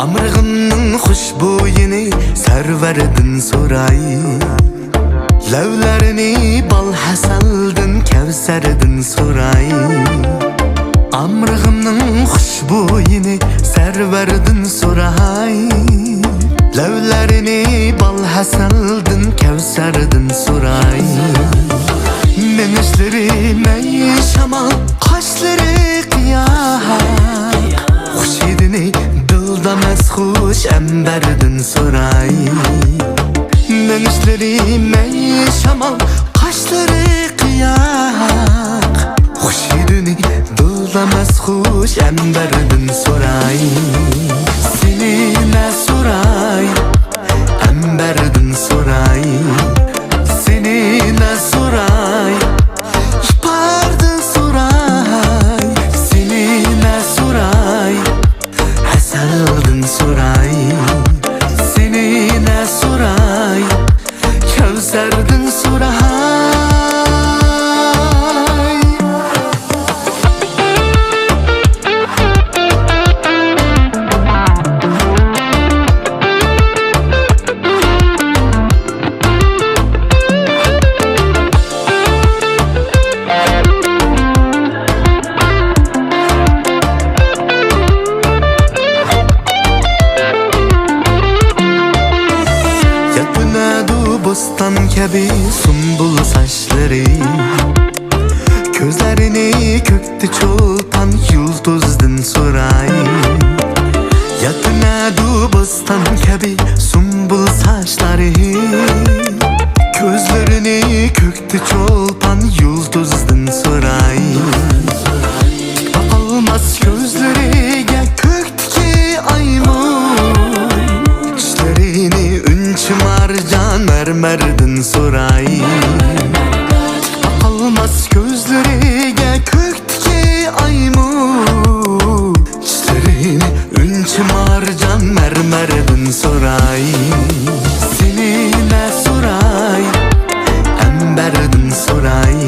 Amrığımның xushbo'yini sarvaridan so'ray, lavlarini bal hasaldan kavsaridan so'ray. Amrığımның xushbo'yini sarvaridan so'ray, lavlarini bal hasaldan kavsaridan so'ray. Menişlerime şamal, qaşları qiyah, xush edini Dildamaz xush emberden so'ray. Menişlerime şamal, qaşları qiyaq, xush edini dildamaz xush emberden so'ray. Seni ne so'ray, emberden so'ray. Seni ne so'ray, ipardan so'ray. Seni ne so'ray, hasaldan so'ray. Seni ne so'ray, kavsardan so'ray. Bostan kabi sumbul saçları, gözlerini kökte çolpan yıldızdan so'ray. Yakınadu bostan kabi sumbul saçları, gözlerini kökte çolpan yıldızdan so'ray. Almaz gözleriga kökteki aymun, işlerini ünçü marcan mermerden so'ray. Almaz gözleriga kökteki aymun, işlerini ünçü marcan mermerden so'ray. Seni ne so'ray, emberden so'ray.